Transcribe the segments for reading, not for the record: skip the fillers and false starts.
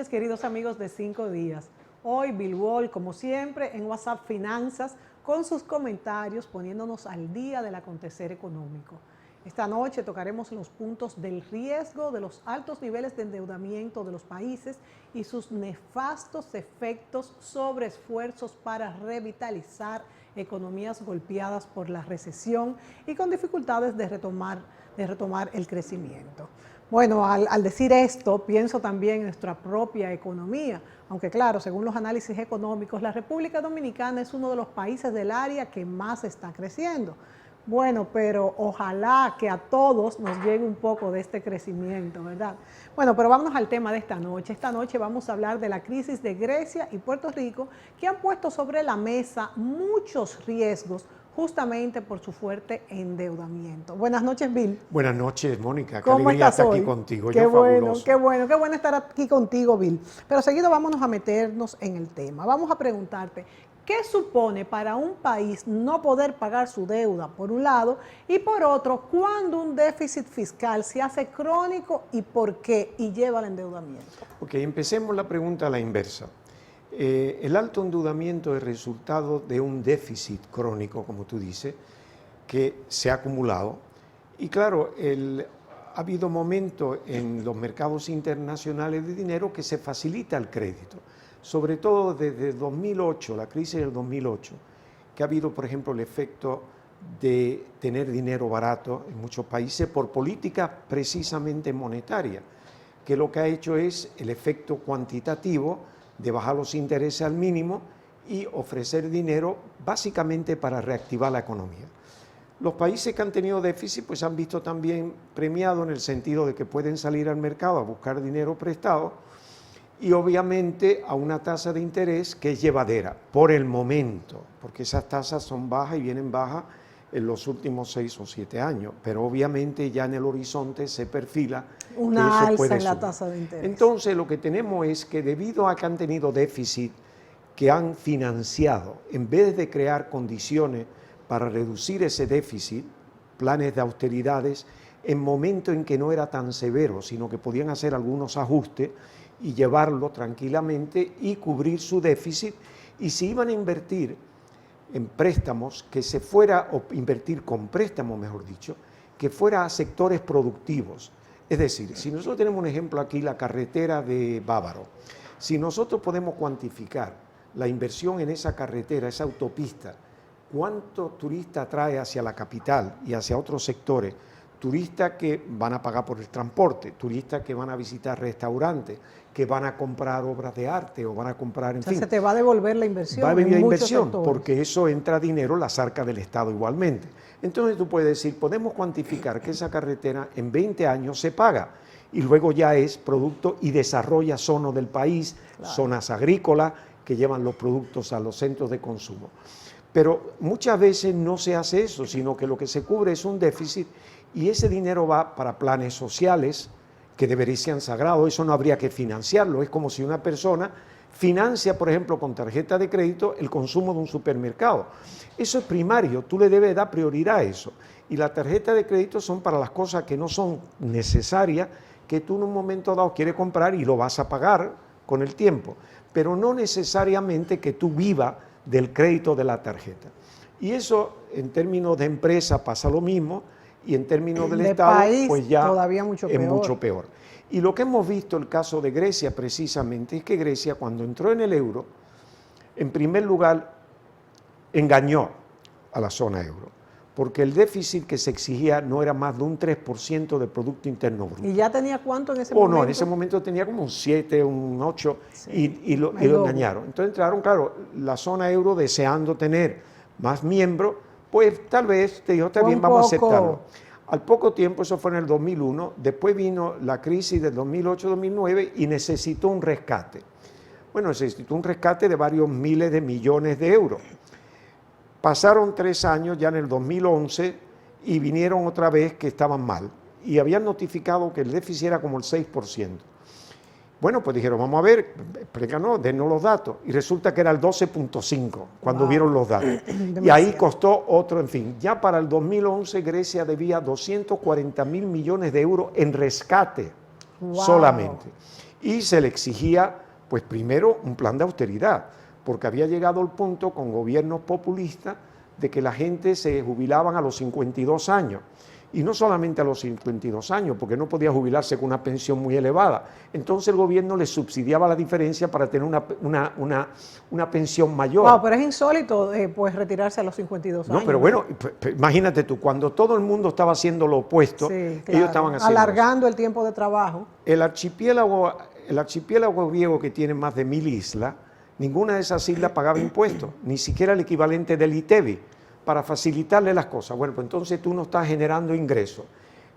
noches, queridos amigos de 5 días. Hoy Bill Wall, como siempre, en WhatsApp Finanzas, con sus comentarios, poniéndonos al día del acontecer económico. Esta noche tocaremos los puntos del riesgo de los altos niveles de endeudamiento de los países y sus nefastos efectos sobre esfuerzos para revitalizar economías golpeadas por la recesión y con dificultades de retomar el crecimiento. Bueno, al decir esto, pienso también en nuestra propia economía, aunque claro, según los análisis económicos, la República Dominicana es uno de los países del área que más está creciendo. Bueno, pero ojalá que a todos nos llegue un poco de este crecimiento, ¿verdad? Bueno, pero vámonos al tema de esta noche. Esta noche vamos a hablar de la crisis de Grecia y Puerto Rico, que han puesto sobre la mesa muchos riesgos justamente por su fuerte endeudamiento. Buenas noches, Bill. Buenas noches, Mónica. Qué ¿Cómo alegría estás estar hoy? aquí contigo. Qué Yo bueno, fabuloso. qué bueno estar aquí contigo, Bill. Pero seguido vámonos a meternos en el tema. Vamos a preguntarte, ¿qué supone para un país no poder pagar su deuda, por un lado, y por otro, cuando un déficit fiscal se hace crónico y por qué y lleva al endeudamiento? Ok, empecemos la pregunta a la inversa. El alto endeudamiento es resultado de un déficit crónico, como tú dices, que se ha acumulado. Y claro, ha habido momentos en los mercados internacionales de dinero que se facilita el crédito, sobre todo desde 2008, la crisis del 2008, que ha habido, por ejemplo, el efecto de tener dinero barato en muchos países por política precisamente monetaria, que lo que ha hecho es el efecto cuantitativo de bajar los intereses al mínimo y ofrecer dinero básicamente para reactivar la economía. Los países que han tenido déficit pues han visto también premiado en el sentido de que pueden salir al mercado a buscar dinero prestado y obviamente a una tasa de interés que es llevadera por el momento, porque esas tasas son bajas y vienen bajas en los últimos 6 o 7 años, pero obviamente ya en el horizonte se perfila una que eso puede alza en la subir. tasa de interés. Entonces lo que tenemos es que debido a que han tenido déficit, que han financiado, en vez de crear condiciones para reducir ese déficit, planes de austeridades, en momentos en que no era tan severo, sino que podían hacer algunos ajustes y llevarlo tranquilamente y cubrir su déficit, y si iban a invertir en préstamos, que se fuera, o invertir con préstamos, mejor dicho, que fuera a sectores productivos. Es decir, si nosotros tenemos un ejemplo aquí, la carretera de Bávaro, si nosotros podemos cuantificar la inversión en esa carretera, esa autopista, cuántos turistas trae hacia la capital y hacia otros sectores, turistas que van a pagar por el transporte, turistas que van a visitar restaurantes, que van a comprar obras de arte o van a comprar, en fin. Se te va a devolver la inversión. Va a venir la inversión, porque eso entra dinero en las arcas del Estado igualmente. Entonces tú puedes decir, podemos cuantificar que esa carretera en 20 años se paga y luego ya es producto y desarrolla zonas del país, claro, zonas agrícolas que llevan los productos a los centros de consumo. Pero muchas veces no se hace eso, sino que lo que se cubre es un déficit y ese dinero va para planes sociales que deberían ser sagrados, eso no habría que financiarlo, es como si una persona financia, por ejemplo, con tarjeta de crédito el consumo de un supermercado. Eso es primario, tú le debes dar prioridad a eso. Y la tarjeta de crédito son para las cosas que no son necesarias, que tú en un momento dado quieres comprar y lo vas a pagar con el tiempo, pero no necesariamente que tú vivas del crédito de la tarjeta. Y eso en términos de empresa pasa lo mismo, y en términos del Estado, país, pues ya todavía es mucho peor. Y lo que hemos visto el caso de Grecia precisamente es que Grecia, cuando entró en el euro, en primer lugar engañó a la zona euro, porque el déficit que se exigía no era más de un 3% del Producto Interno Bruto. ¿Y ya tenía cuánto en ese momento? No, en ese momento tenía como un 7, un 8, sí, y lo engañaron. Entonces entraron, claro, la zona euro deseando tener más miembros, pues tal vez te dijo, está bien, vamos a aceptarlo. Al poco tiempo, eso fue en el 2001, después vino la crisis del 2008-2009 y necesitó un rescate. Bueno, necesitó un rescate de varios miles de millones de euros. Pasaron 3 años, ya en el 2011, y vinieron otra vez que estaban mal. Y habían notificado que el déficit era como el 6%. Bueno, pues dijeron, vamos a ver, explícanos, denos los datos. Y resulta que era el 12.5 cuando vieron los datos. Y ahí costó otro, en fin. Ya para el 2011 Grecia debía 240.000 millones de euros en rescate solamente. Y se le exigía, pues primero, un plan de austeridad, porque había llegado el punto con gobiernos populistas de que la gente se jubilaban a los 52 años. Y no solamente a los 52 años, porque no podía jubilarse con una pensión muy elevada. Entonces el gobierno le subsidiaba la diferencia para tener una pensión mayor. Wow, pero es insólito pues retirarse a los 52 años. No, pero bueno, imagínate tú, cuando todo el mundo estaba haciendo lo opuesto, sí, claro, ellos estaban haciendo alargando el tiempo de trabajo. El archipiélago griego, que tiene más de 1000 islas, ninguna de esas islas pagaba impuestos, ni siquiera el equivalente del ITEBI, para facilitarle las cosas. Bueno, pues entonces tú no estás generando ingresos.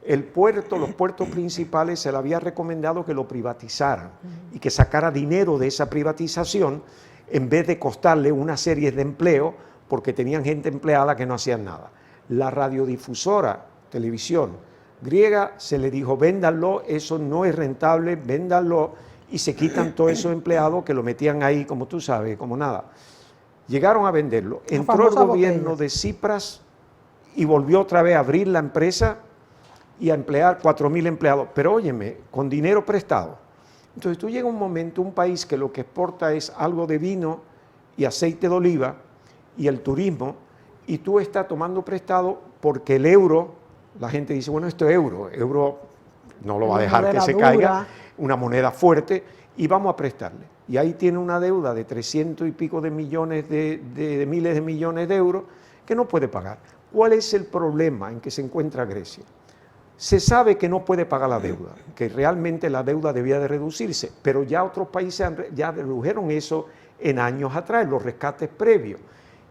El puerto, los puertos principales, se le había recomendado que lo privatizaran y que sacara dinero de esa privatización en vez de costarle una serie de empleos, porque tenían gente empleada que no hacían nada. La radiodifusora, televisión griega, se le dijo, véndanlo, eso no es rentable, véndanlo, y se quitan todos esos empleados que lo metían ahí, como tú sabes, como nada. Llegaron a venderlo. Entró el gobierno de Tsipras y volvió otra vez a abrir la empresa y a emplear 4000 empleados. Pero óyeme, con dinero prestado. Entonces tú llega un momento, un país que lo que exporta es algo de vino y aceite de oliva y el turismo, y tú estás tomando prestado porque el euro, la gente dice, bueno, esto es euro no lo va a dejar que se caiga, una moneda fuerte, y vamos a prestarle. Y ahí tiene una deuda de 300 y pico de millones de miles de millones de euros que no puede pagar. ¿Cuál es el problema en que se encuentra Grecia? Se sabe que no puede pagar la deuda, que realmente la deuda debía de reducirse, pero ya otros países ya redujeron eso en años atrás, los rescates previos.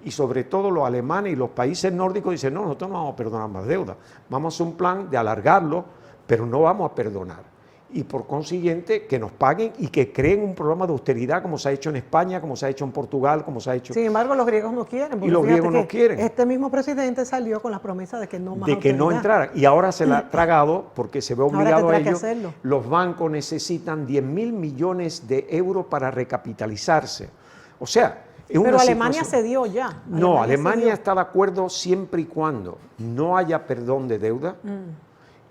Y sobre todo los alemanes y los países nórdicos dicen, no, nosotros no vamos a perdonar más deuda, vamos a hacer un plan de alargarlo, pero no vamos a perdonar. Y por consiguiente que nos paguen y que creen un programa de austeridad como se ha hecho en España, como se ha hecho en Portugal, como se ha hecho... Sin embargo, los griegos no quieren. Y los griegos no quieren. Este mismo presidente salió con la promesa de que no más de que no entrara. Y ahora se la ha tragado porque se ve obligado a ello. Los bancos necesitan 10.000 millones de euros para recapitalizarse. O sea... Pero Alemania cedió ya. No, Alemania está de acuerdo siempre y cuando no haya perdón de deuda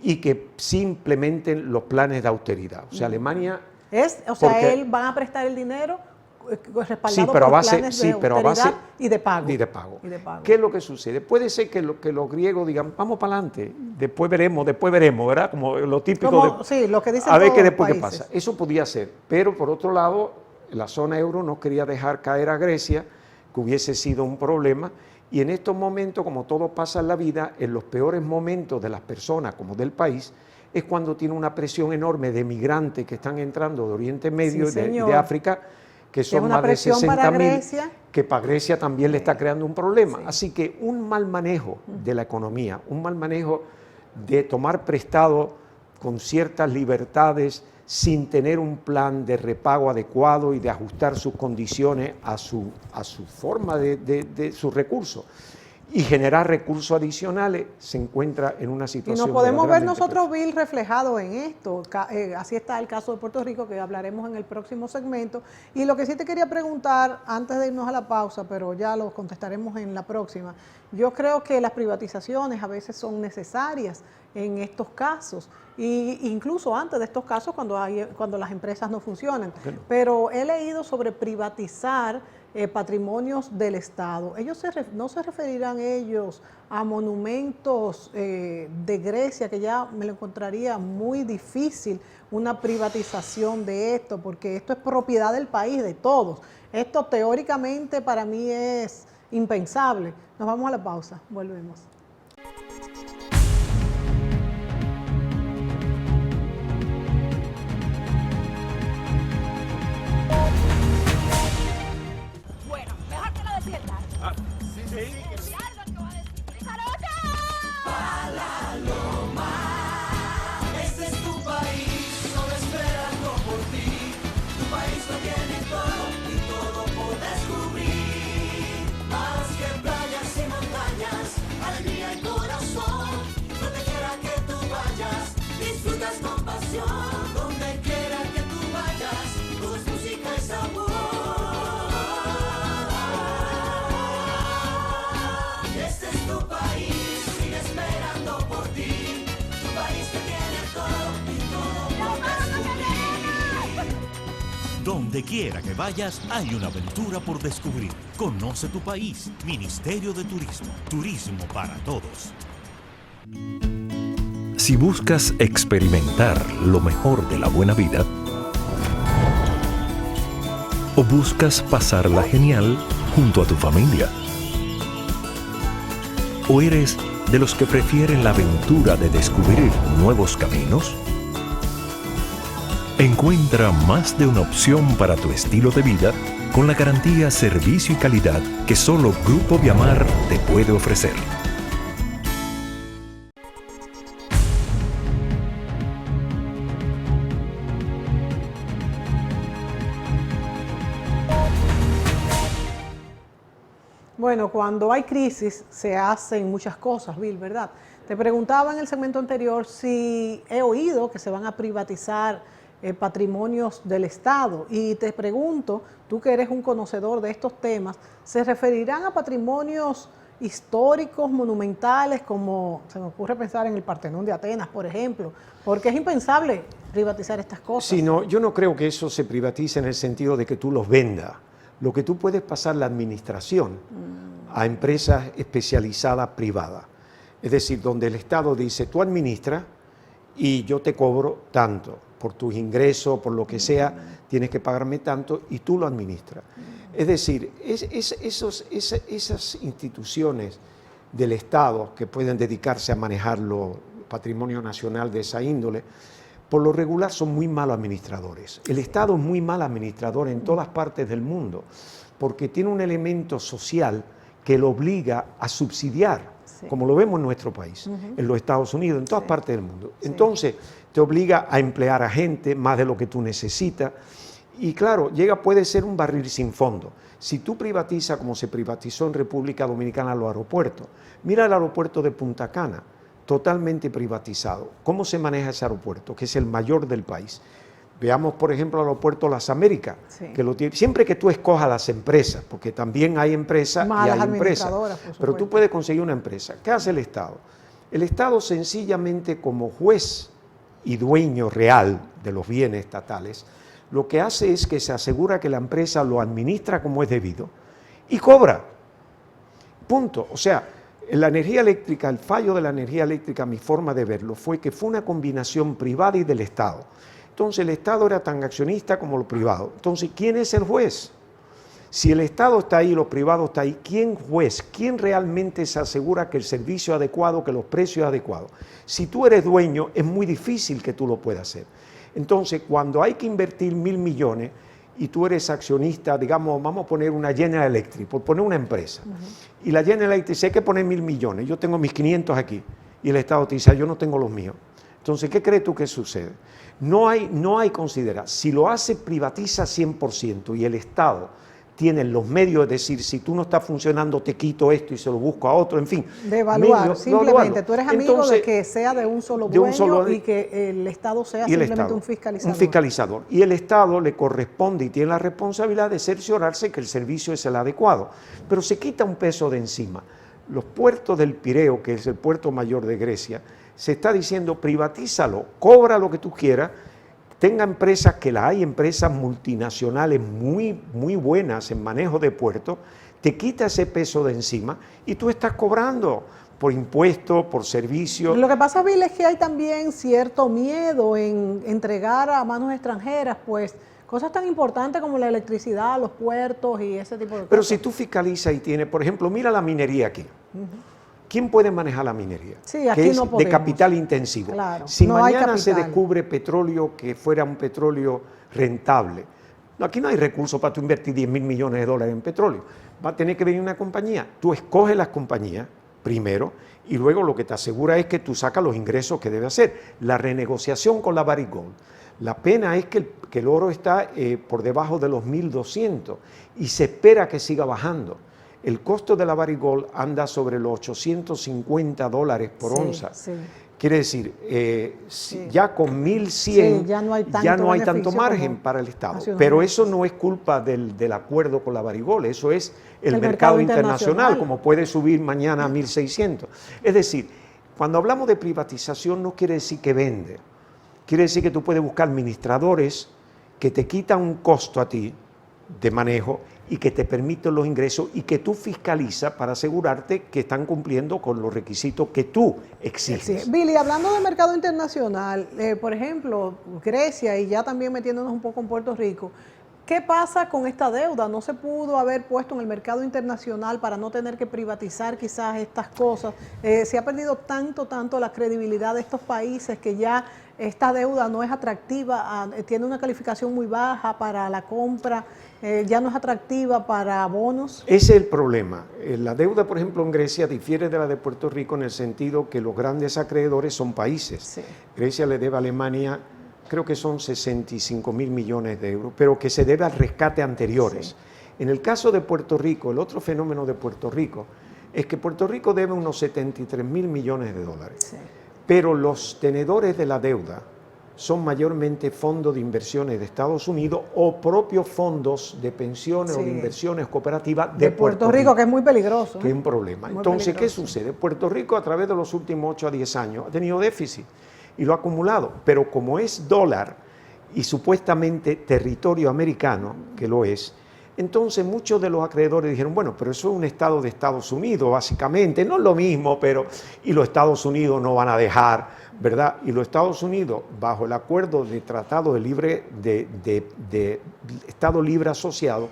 y que se implementen los planes de austeridad. O sea, Alemania... él van a prestar el dinero respaldado por planes de austeridad y de pago. Y de pago. ¿Qué es lo que sucede? Puede ser que los griegos digan, vamos para adelante, después veremos, ¿verdad? Como lo típico sí, lo que dicen a ver qué después qué pasa. Eso podía ser, pero por otro lado, la zona euro no quería dejar caer a Grecia, que hubiese sido un problema, y en estos momentos, como todo pasa en la vida, en los peores momentos de las personas como del país, es cuando tiene una presión enorme de migrantes que están entrando de Oriente Medio y de África, que son más de 60.000, que para Grecia también le está creando un problema. Sí. Así que un mal manejo de la economía, un mal manejo de tomar prestado con ciertas libertades, sin tener un plan de repago adecuado y de ajustar sus condiciones a su forma de sus recursos y generar recursos adicionales, se encuentra en una situación... Y nos podemos ver nosotros, Bill, reflejado en esto. Así está el caso de Puerto Rico, que hablaremos en el próximo segmento. Y lo que sí te quería preguntar, antes de irnos a la pausa, pero ya lo contestaremos en la próxima, yo creo que las privatizaciones a veces son necesarias en estos casos, e incluso antes de estos casos cuando las empresas no funcionan. Pero he leído sobre privatizar patrimonios del Estado. Ellos no se referirán ellos a monumentos de Grecia, que ya me lo encontraría muy difícil una privatización de esto, porque esto es propiedad del país, de todos. Esto teóricamente para mí es impensable. Nos vamos a la pausa, volvemos. Alegría Donde quiera que vayas, hay una aventura por descubrir. Conoce tu país. Ministerio de Turismo. Turismo para todos. Si buscas experimentar lo mejor de la buena vida, o buscas pasarla genial junto a tu familia, o eres de los que prefieren la aventura de descubrir nuevos caminos, encuentra más de una opción para tu estilo de vida con la garantía, servicio y calidad que solo Grupo Viamar te puede ofrecer. Bueno, cuando hay crisis se hacen muchas cosas, Bill, ¿verdad? Te preguntaba en el segmento anterior si he oído que se van a privatizar patrimonios del Estado, y te pregunto, tú que eres un conocedor de estos temas, ¿se referirán a patrimonios históricos, monumentales, como se me ocurre pensar en el Partenón de Atenas, por ejemplo? Porque es impensable privatizar estas cosas. Sí, no, yo no creo que eso se privatice en el sentido de que tú los vendas. Lo que tú puedes pasar la administración a empresas especializadas privadas. Es decir, donde el Estado dice, tú administras y yo te cobro tanto. Por tus ingresos, por lo que sea, tienes que pagarme tanto y tú lo administras. Es decir, esas instituciones del Estado que pueden dedicarse a manejar el patrimonio nacional de esa índole, por lo regular son muy malos administradores. El Estado es muy mal administrador en todas partes del mundo, porque tiene un elemento social que lo obliga a subsidiar, como lo vemos en nuestro país, en los Estados Unidos, en todas partes del mundo. Entonces, te obliga a emplear a gente más de lo que tú necesitas, y claro, puede ser un barril sin fondo. Si tú privatizas, como se privatizó en República Dominicana, los aeropuertos, mira el aeropuerto de Punta Cana, totalmente privatizado. ¿Cómo se maneja ese aeropuerto, que es el mayor del país? Veamos, por ejemplo, el aeropuerto Las Américas, que lo tiene, siempre que tú escojas las empresas, porque también hay empresas y hay empresas, pero tú puedes conseguir una empresa. ¿Qué hace el Estado? El Estado sencillamente, como juez y dueño real de los bienes estatales, lo que hace es que se asegura que la empresa lo administra como es debido y cobra. Punto. O sea, la energía eléctrica, el fallo de la energía eléctrica, mi forma de verlo, fue que fue una combinación privada y del Estado. Entonces el Estado era tan accionista como lo privado. Entonces, ¿quién es el juez? Si el Estado está ahí y lo privado está ahí, ¿quién juez? ¿Quién realmente se asegura que el servicio es adecuado, que los precios son adecuados? Si tú eres dueño, es muy difícil que tú lo puedas hacer. Entonces, cuando hay que invertir 1.000 millones y tú eres accionista, digamos, vamos a poner una General Electric, por poner una empresa, y la General Electric dice, hay que poner 1.000 millones, yo tengo mis 500 aquí, y el Estado te dice, yo no tengo los míos. Entonces, ¿qué crees tú que sucede? No hay considera, si lo hace privatiza 100% y el Estado tiene los medios de decir, si tú no estás funcionando, te quito esto y se lo busco a otro, en fin. De evaluar, simplemente. Tú eres amigo entonces, de que sea de un solo dueño y que el Estado sea simplemente un fiscalizador. Un fiscalizador. Y el Estado le corresponde y tiene la responsabilidad de cerciorarse que el servicio es el adecuado. Pero se quita un peso de encima. Los puertos del Pireo, que es el puerto mayor de Grecia, se está diciendo, privatízalo, cobra lo que tú quieras, tenga empresas, que hay empresas multinacionales muy buenas en manejo de puertos, te quita ese peso de encima y tú estás cobrando por impuestos, por servicios. Lo que pasa, Bill, es que hay también cierto miedo en entregar a manos extranjeras, pues, cosas tan importantes como la electricidad, los puertos y ese tipo de cosas. Pero si tú fiscalizas y tienes, por ejemplo, mira la minería aquí. ¿Quién puede manejar la minería? Sí, aquí que es no podemos. De capital intensivo. Claro, si no mañana se descubre petróleo que fuera un petróleo rentable, aquí no hay recursos para tú invertir 10.000 millones de dólares en petróleo. Va a tener que venir una compañía. Tú escoges las compañías primero y luego lo que te asegura es que tú sacas los ingresos que debe hacer. La renegociación con la Barrick Gold. La pena es que el oro está por debajo de los 1.200 y se espera que siga bajando. El costo de la Barrick Gold anda sobre los $850 por onza. Sí. Quiere decir, ya con 1.100 ya no hay tanto margen para el Estado. Pero eso no es culpa del acuerdo con la Barrick Gold, eso es el mercado internacional, como puede subir mañana a 1.600. Es decir, cuando hablamos de privatización no quiere decir que vende, quiere decir que tú puedes buscar administradores que te quita un costo a ti de manejo y que te permite los ingresos y que tú fiscalizas para asegurarte que están cumpliendo con los requisitos que tú exiges. Sí. Billy, hablando de mercado internacional, por ejemplo, Grecia y ya también metiéndonos un poco en Puerto Rico, ¿qué pasa con esta deuda? ¿No se pudo haber puesto en el mercado internacional para no tener que privatizar quizás estas cosas? Se ha perdido tanto la credibilidad de estos países que ya esta deuda no es atractiva, tiene una calificación muy baja para la compra, ya no es atractiva para bonos. Ese es el problema. La deuda, por ejemplo, en Grecia difiere de la de Puerto Rico en el sentido que los grandes acreedores son países. Sí. Grecia le debe a Alemania, creo que son 65.000 millones de euros, pero que se debe al rescate anteriores. Sí. En el caso de Puerto Rico, el otro fenómeno de Puerto Rico es que Puerto Rico debe unos 73.000 millones de dólares. Sí. Pero los tenedores de la deuda son mayormente fondos de inversiones de Estados Unidos o propios fondos de pensiones o de inversiones cooperativas de Puerto Rico, que es muy peligroso. Que es un problema. Entonces, ¿qué sucede? Puerto Rico a través de los últimos 8 a 10 años ha tenido déficit y lo ha acumulado, pero como es dólar y supuestamente territorio americano, que lo es, entonces muchos de los acreedores dijeron, bueno, pero eso es un estado de Estados Unidos, básicamente, no es lo mismo, pero y los Estados Unidos no van a dejar, ¿verdad? Y los Estados Unidos, bajo el acuerdo de Tratado de Estado Libre Asociado,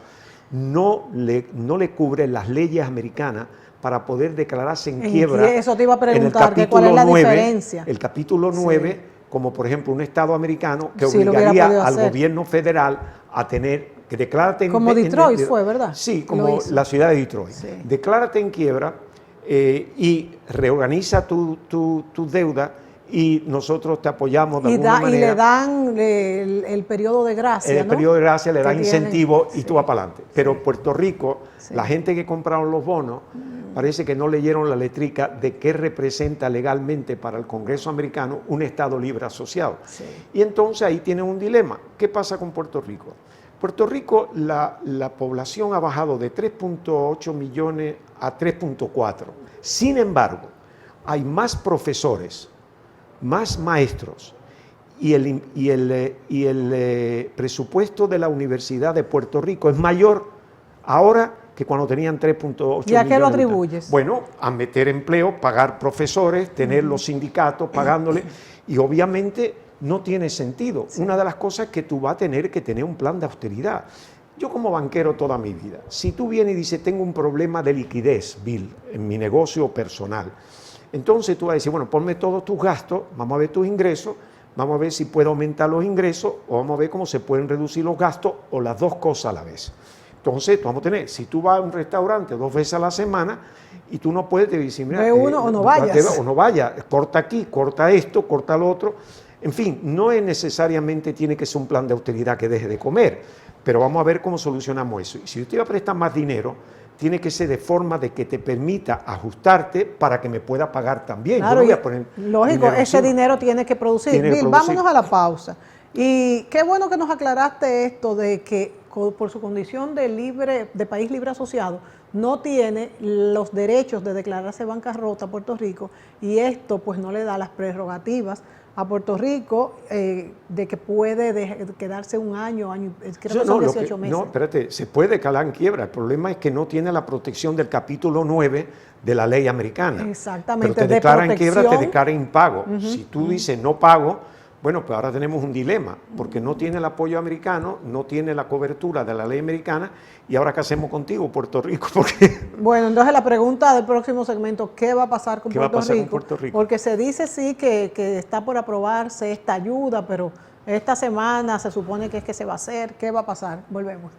no le cubre las leyes americanas para poder declararse en quiebra. Eso te iba a preguntar, ¿cuál es la diferencia? El capítulo 9, como por ejemplo un Estado americano que obligaría al gobierno federal a tener que declárate en como Detroit fue, ¿verdad? Sí, como la ciudad de Detroit. Sí. Declárate en quiebra y reorganiza tu deuda y nosotros te apoyamos de alguna manera. Y le dan el periodo de gracia, el periodo de gracia le da incentivo y sí. tú vas para adelante. Pero Puerto Rico, sí. La gente que compraron los bonos, parece que no leyeron la letrica de qué representa legalmente para el Congreso americano un Estado libre asociado. Sí. Y entonces ahí tienen un dilema. ¿Qué pasa con Puerto Rico? Puerto Rico, la población ha bajado de 3.8 millones a 3.4. Sin embargo, hay más profesores, más maestros, y el presupuesto de la Universidad de Puerto Rico es mayor ahora que cuando tenían 3.8 millones. ¿Y a qué lo atribuyes? Bueno, a meter empleo, pagar profesores, tener los sindicatos pagándole, y obviamente no tiene sentido. Sí. Una de las cosas es que tú vas a tener que tener un plan de austeridad. Yo como banquero toda mi vida, si tú vienes y dices, tengo un problema de liquidez, Bill, en mi negocio personal, entonces tú vas a decir, bueno, ponme todos tus gastos, vamos a ver tus ingresos, vamos a ver si puedo aumentar los ingresos o vamos a ver cómo se pueden reducir los gastos o las dos cosas a la vez. Entonces, tú vamos a tener, si tú vas a un restaurante 2 veces a la semana y tú no puedes, te decir, mira, ve uno o no vayas. O no vayas, corta aquí, corta esto, corta lo otro. En fin, no es necesariamente tiene que ser un plan de austeridad que deje de comer, pero vamos a ver cómo solucionamos eso. Y si usted va a prestar más dinero, tiene que ser de forma de que te permita ajustarte para que me pueda pagar también. Claro, yo no voy a poner lógico, ese dinero tiene que producir. Bill, vámonos a la pausa. Y qué bueno que nos aclaraste esto de que por su condición de país libre asociado, no tiene los derechos de declararse bancarrota a Puerto Rico, y esto pues no le da las prerrogativas a Puerto Rico de que puede quedarse un año, creo que son 18 meses. No, espérate, se puede calar en quiebra. El problema es que no tiene la protección del capítulo 9 de la ley americana. Exactamente. Pero te declara en quiebra, te declara impago. Si tú dices no pago, bueno, pues ahora tenemos un dilema, porque no tiene el apoyo americano, no tiene la cobertura de la ley americana, y ahora ¿qué hacemos contigo, Puerto Rico? Porque bueno, entonces la pregunta del próximo segmento, ¿qué va a pasar con Puerto Rico? Porque se dice sí que está por aprobarse esta ayuda, pero esta semana se supone que es que se va a hacer. ¿Qué va a pasar? Volvemos.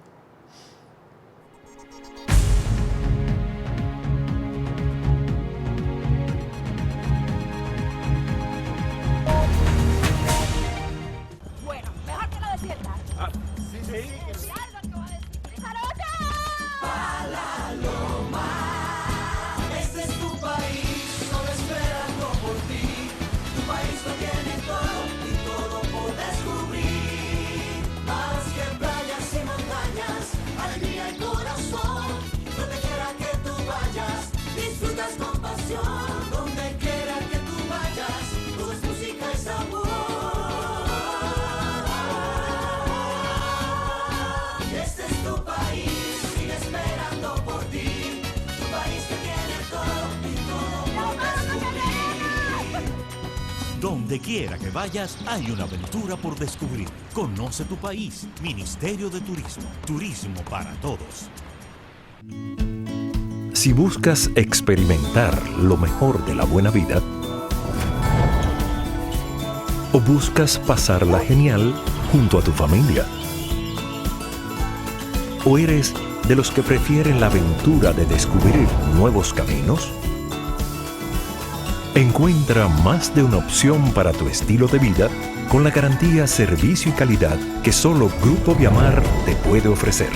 Más que playas y montañas. Donde quiera que vayas, hay una aventura por descubrir. Conoce tu país. Ministerio de Turismo. Turismo para todos. Si buscas experimentar lo mejor de la buena vida, o buscas pasarla genial junto a tu familia, o eres de los que prefieren la aventura de descubrir nuevos caminos, encuentra más de una opción para tu estilo de vida con la garantía, servicio y calidad que solo Grupo Viamar te puede ofrecer.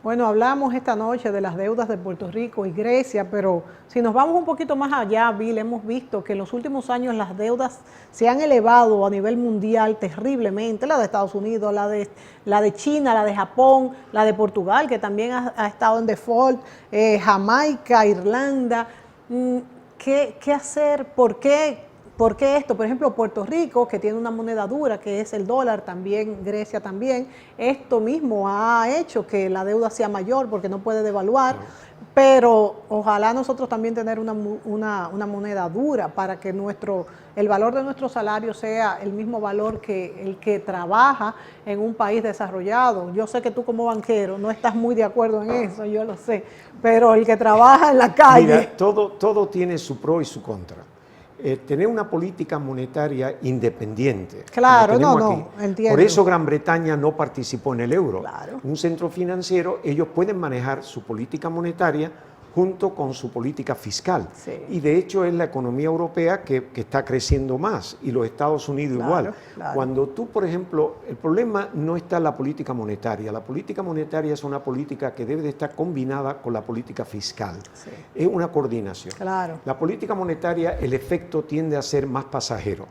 Bueno, hablamos esta noche de las deudas de Puerto Rico y Grecia, pero si nos vamos un poquito más allá, Bill, hemos visto que en los últimos años las deudas se han elevado a nivel mundial terriblemente, la de Estados Unidos, la de China, la de Japón, la de Portugal, que también ha estado en default, Jamaica, Irlanda. ¿Qué hacer? ¿Por qué esto? Por ejemplo, Puerto Rico, que tiene una moneda dura, que es el dólar, también Grecia también, esto mismo ha hecho que la deuda sea mayor porque no puede devaluar, pero ojalá nosotros también tener una moneda dura para que el valor de nuestro salario sea el mismo valor que el que trabaja en un país desarrollado. Yo sé que tú como banquero no estás muy de acuerdo en eso, yo lo sé, pero el que trabaja en la calle... Mira, todo tiene su pro y su contra. Tener una política monetaria independiente. Claro, aquí. Entiendo. Por eso Gran Bretaña no participó en el euro. Claro. Un centro financiero, ellos pueden manejar su política monetaria junto con su política fiscal. Sí. Y de hecho es la economía europea que está creciendo más y los Estados Unidos igual. Claro. Cuando tú, por ejemplo, el problema no está en la política monetaria. La política monetaria es una política que debe de estar combinada con la política fiscal. Sí. Es una coordinación. Claro. La política monetaria, el efecto tiende a ser más pasajero.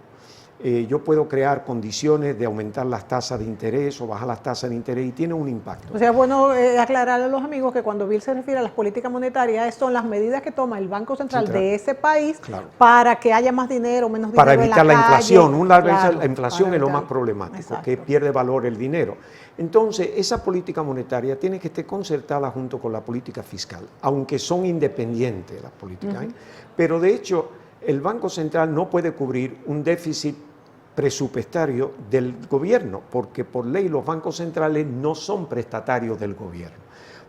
Yo puedo crear condiciones de aumentar las tasas de interés o bajar las tasas de interés y tiene un impacto. O sea, es bueno aclararle a los amigos que cuando Bill se refiere a las políticas monetarias, son las medidas que toma el Banco Central de ese país, claro, para que haya más dinero, menos dinero para evitar en la inflación. Claro, la inflación es lo más problemático, exacto, que pierde valor el dinero. Entonces, esa política monetaria tiene que estar concertada junto con la política fiscal, aunque son independientes las políticas. Pero de hecho, el Banco Central no puede cubrir un déficit presupuestario del gobierno, porque por ley los bancos centrales no son prestatarios del gobierno.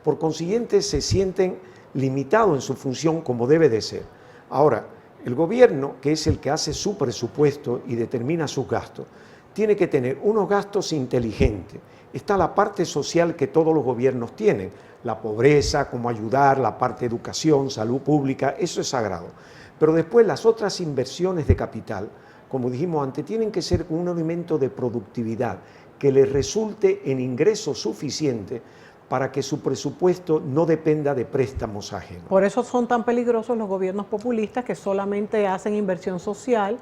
Por consiguiente, se sienten limitados en su función como debe de ser. Ahora, el gobierno, que es el que hace su presupuesto y determina sus gastos, tiene que tener unos gastos inteligentes. Está la parte social que todos los gobiernos tienen, la pobreza, cómo ayudar, la parte de educación, salud pública, eso es sagrado. Pero después las otras inversiones de capital, como dijimos antes, tienen que ser con un aumento de productividad que les resulte en ingresos suficientes para que su presupuesto no dependa de préstamos ajenos. Por eso son tan peligrosos los gobiernos populistas que solamente hacen inversión social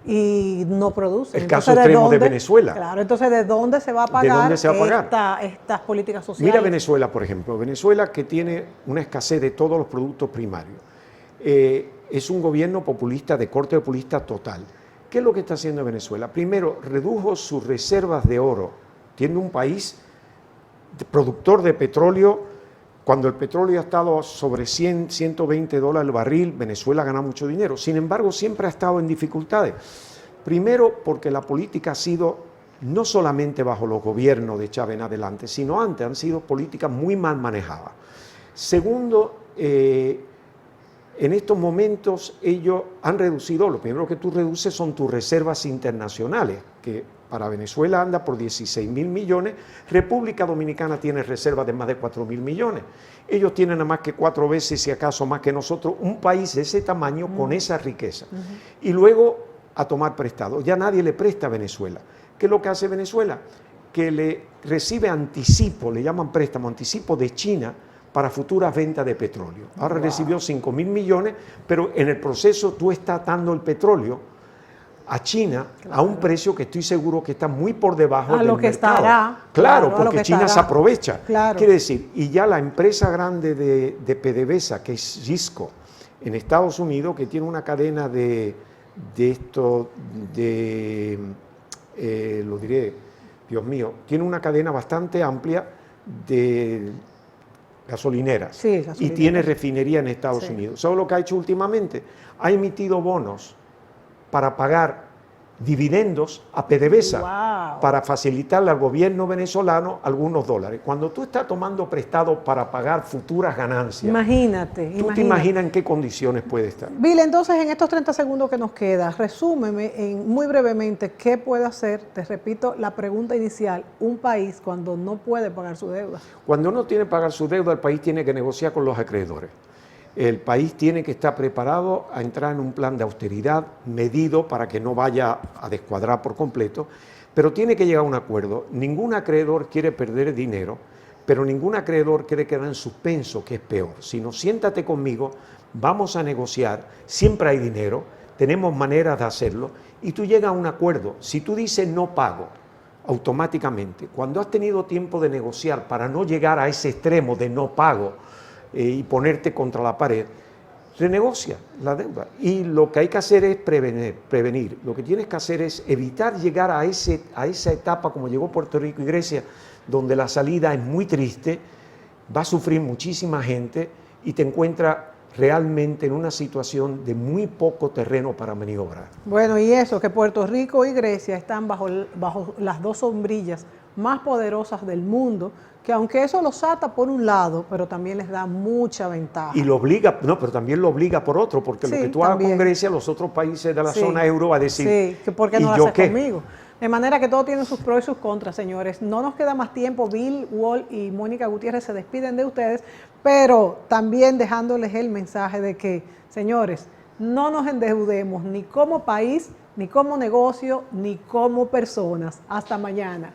y no producen. El caso extremo de Venezuela. Claro, entonces ¿de dónde se va a pagar, estas políticas sociales? Mira Venezuela, por ejemplo. Venezuela, que tiene una escasez de todos los productos primarios. Es un gobierno populista, de corte populista total. ¿Qué es lo que está haciendo Venezuela? Primero, redujo sus reservas de oro. Tiene un país productor de petróleo. Cuando el petróleo ha estado sobre 100, 120 dólares el barril, Venezuela gana mucho dinero. Sin embargo, siempre ha estado en dificultades. Primero, porque la política ha sido, no solamente bajo los gobiernos de Chávez en adelante, sino antes, han sido políticas muy mal manejadas. Segundo, en estos momentos ellos han reducido, lo primero que tú reduces son tus reservas internacionales, que para Venezuela anda por 16.000 millones, República Dominicana tiene reservas de más de 4.000 millones. Ellos tienen nada más que 4 veces, si acaso más que nosotros, un país de ese tamaño con esa riqueza. Y luego a tomar prestado. Ya nadie le presta a Venezuela. ¿Qué es lo que hace Venezuela? Que le recibe anticipo, le llaman préstamo, anticipo de China, para futuras ventas de petróleo. Ahora recibió 5.000 millones, pero en el proceso tú estás dando el petróleo a China a un precio que estoy seguro que está muy por debajo del mercado. Estará. Claro, porque China se aprovecha. Claro. Quiere decir, y ya la empresa grande de PDVSA, que es Gisco, en Estados Unidos, que tiene una cadena Dios mío, tiene una cadena bastante amplia de gasolineras, Sí, y gasolineras. tiene refinería en Estados Sí. Unidos. ¿Sabes lo que ha hecho últimamente? Ha emitido bonos para pagar dividendos a PDVSA, Wow. para facilitarle al gobierno venezolano algunos dólares. Cuando tú estás tomando prestado para pagar futuras ganancias, Imagínate, ¿tú te imaginas en qué condiciones puede estar? Bill, entonces en estos 30 segundos que nos queda, resúmeme muy brevemente qué puede hacer, te repito la pregunta inicial, un país cuando no puede pagar su deuda. Cuando no tiene que pagar su deuda, el país tiene que negociar con los acreedores. El país tiene que estar preparado a entrar en un plan de austeridad medido para que no vaya a descuadrar por completo, pero tiene que llegar a un acuerdo. Ningún acreedor quiere perder dinero, pero ningún acreedor quiere quedar en suspenso, que es peor. Sino, siéntate conmigo, vamos a negociar, siempre hay dinero, tenemos maneras de hacerlo, y tú llegas a un acuerdo. Si tú dices no pago, automáticamente, cuando has tenido tiempo de negociar para no llegar a ese extremo de no pago, y ponerte contra la pared, renegocia la deuda. Y lo que hay que hacer es prevenir. Lo que tienes que hacer es evitar llegar a esa etapa como llegó Puerto Rico y Grecia, donde la salida es muy triste, va a sufrir muchísima gente y te encuentras realmente en una situación de muy poco terreno para maniobrar. Bueno, y eso, que Puerto Rico y Grecia están bajo las dos sombrillas más poderosas del mundo, que aunque eso los ata por un lado, pero también les da mucha ventaja. Y lo obliga, no, pero también lo obliga por otro, porque Sí, lo que tú hagas también. con Grecia, los otros países de la Sí, zona euro va a decir, sí, que ¿por qué ¿y no lo yo haces qué? conmigo? De manera que todo tiene sus pros y sus contras, señores. No nos queda más tiempo. Bill Wall y Mónica Gutiérrez se despiden de ustedes, pero también dejándoles el mensaje de que, señores, no nos endeudemos ni como país, ni como negocio, ni como personas. Hasta mañana.